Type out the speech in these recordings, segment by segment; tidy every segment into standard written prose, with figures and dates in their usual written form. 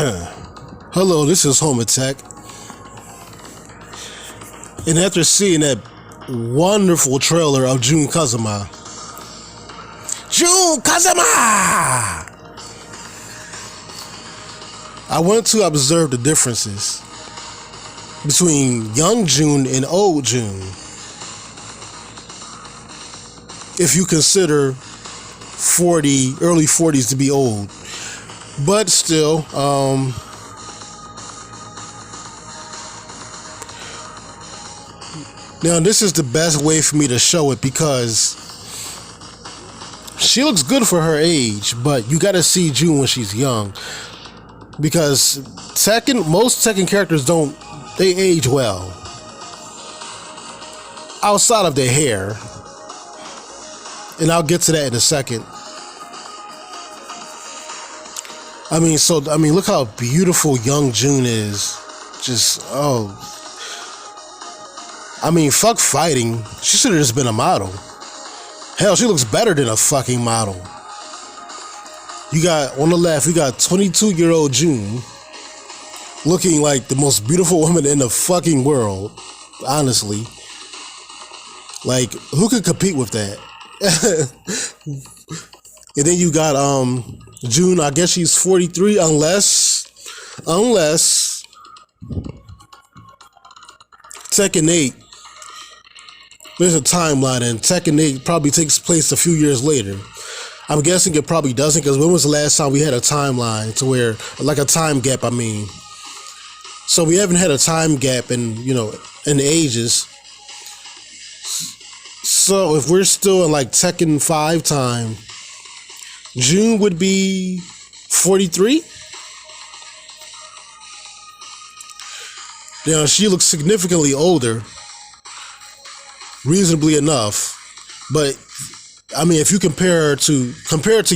Hello, this is Home Attack. And after seeing that wonderful trailer of Jun Kazama, I wanted to observe the differences between young Jun and old Jun. If you consider early 40s to be old. But still, now this is the best way for me to show it because she looks good for her age, but you gotta see Jun when she's young. Because most Tekken characters they age well. Outside of their hair. And I'll get to that in a second. I mean, look how beautiful young Jun is. Fuck fighting. She should have just been a model. Hell, she looks better than a fucking model. You got, on the left, we got 22-year-old Jun looking like the most beautiful woman in the fucking world. Honestly. Like, who could compete with that? And then you got Jun, I guess she's 43 unless Tekken 8, there's a timeline and Tekken 8 probably takes place a few years later. I'm guessing it probably doesn't, because when was the last time we had a timeline to where, like a time gap, I mean. So we haven't had a time gap in ages. So if we're still in like Tekken 5 time, Jun would be 43. Now she looks significantly older, reasonably enough. But I mean, if you compare her to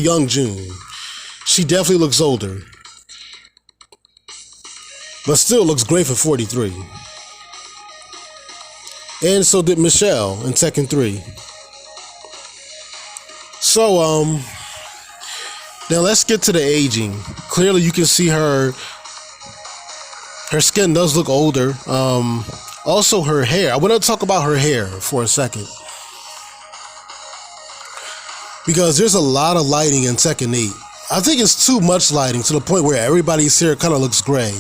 young Jun, she definitely looks older, but still looks great for 43. And so did Michelle in Tekken 3. So, now let's get to the aging. Clearly you can see her skin does look older. Also her hair. I want to talk about her hair for a second. Because there's a lot of lighting in Tekken 8. I think it's too much lighting to the point where everybody's hair kind of looks gray.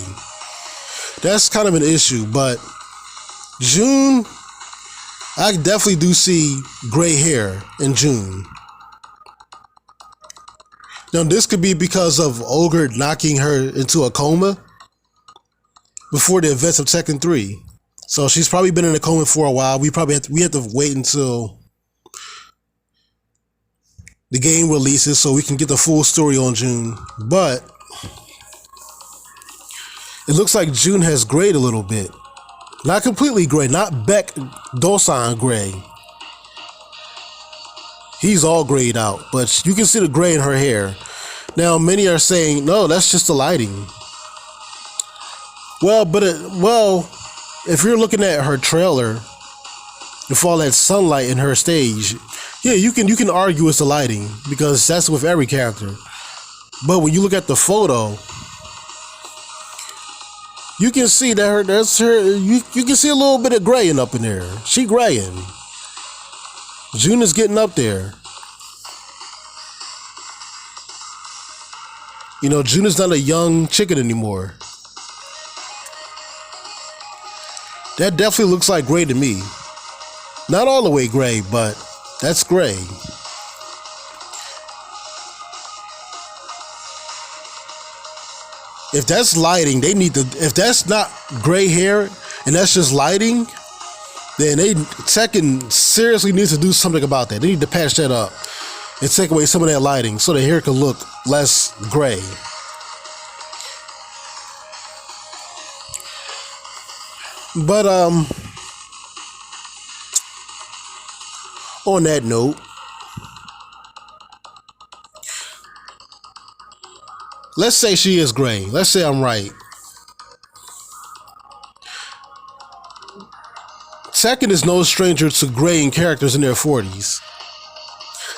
That's kind of an issue, but Jun, I definitely do see gray hair in Jun. Now this could be because of Ogre knocking her into a coma before the events of Tekken 3. So she's probably been in a coma for a while. We have to wait until the game releases so we can get the full story on Jun. But it looks like Jun has grayed a little bit. Not completely gray, not Beck Dosan gray. He's all grayed out, but you can see the gray in her hair. Now, many are saying, no, that's just the lighting. Well, if you're looking at her trailer, with all that sunlight in her stage, yeah, you can argue it's the lighting, because that's with every character. But when you look at the photo, you can see that you can see a little bit of graying up in there. She graying. Jun is getting up there. Jun is not a young chicken anymore. That definitely looks like gray to me. Not all the way gray, but that's gray. If that's lighting, if that's not gray hair and that's just lighting, then Tekken seriously needs to do something about that. They need to patch that up and take away some of that lighting so the hair can look less gray. But on that note, let's say she is gray. Let's say I'm right. Tekken is no stranger to graying characters in their 40s.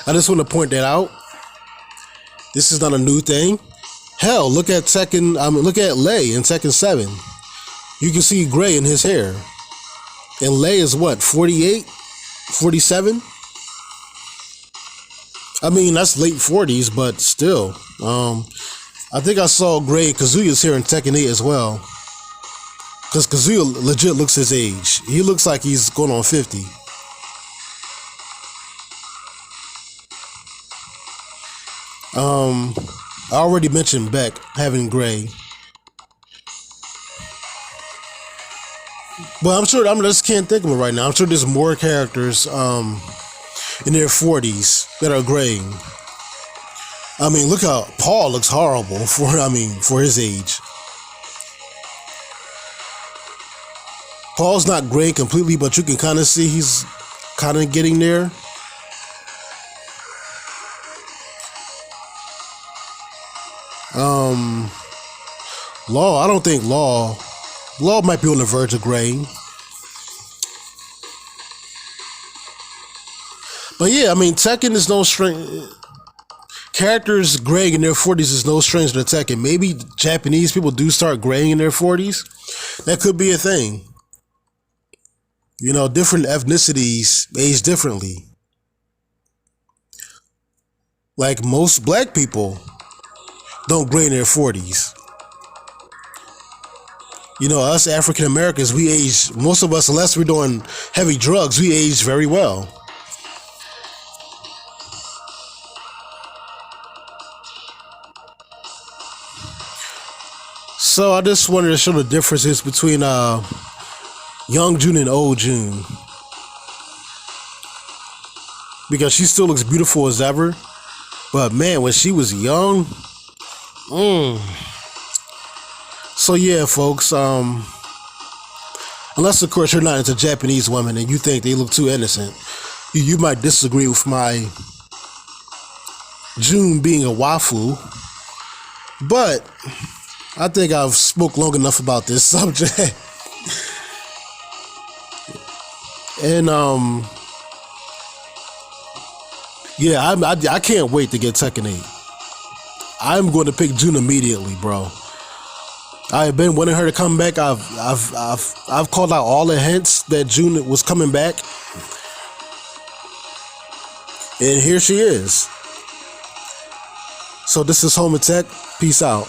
I just want to point that out. This is not a new thing. Hell, look at Tekken. Look at Lei in Tekken 7. You can see gray in his hair. And Lei is what, 48, 47? I mean, that's late 40s, but still. I think I saw gray Kazuya's hair in Tekken 8 as well. Because Kazuya legit looks his age. He looks like he's going on 50. I already mentioned Beck having gray. But I'm sure, I just can't think of it right now. I'm sure there's more characters in their 40s that are graying. I mean, look how Paul looks horrible for his age. Paul's not gray completely, but you can kind of see he's kind of getting there. Law, I don't think Law might be on the verge of graying. But yeah, I mean, Tekken is no strange. Characters graying in their 40s is no stranger to Tekken. Maybe Japanese people do start graying in their 40s. That could be a thing. You know, different ethnicities age differently. Like most black people don't gray in their 40s. You know, us African Americans, we age, most of us, unless we're doing heavy drugs, we age very well. So I just wanted to show the differences between young June and old June. Because she still looks beautiful as ever. But man, when she was young, So yeah, folks, unless of course you're not into Japanese women and you think they look too innocent, you might disagree with my June being a wafu. But I think I've spoke long enough about this subject. And yeah, I can't wait to get Tekken 8. I'm going to pick June immediately, bro. I have been wanting her to come back. I've called out all the hints that June was coming back, and here she is. So this is Home Attack. Peace out.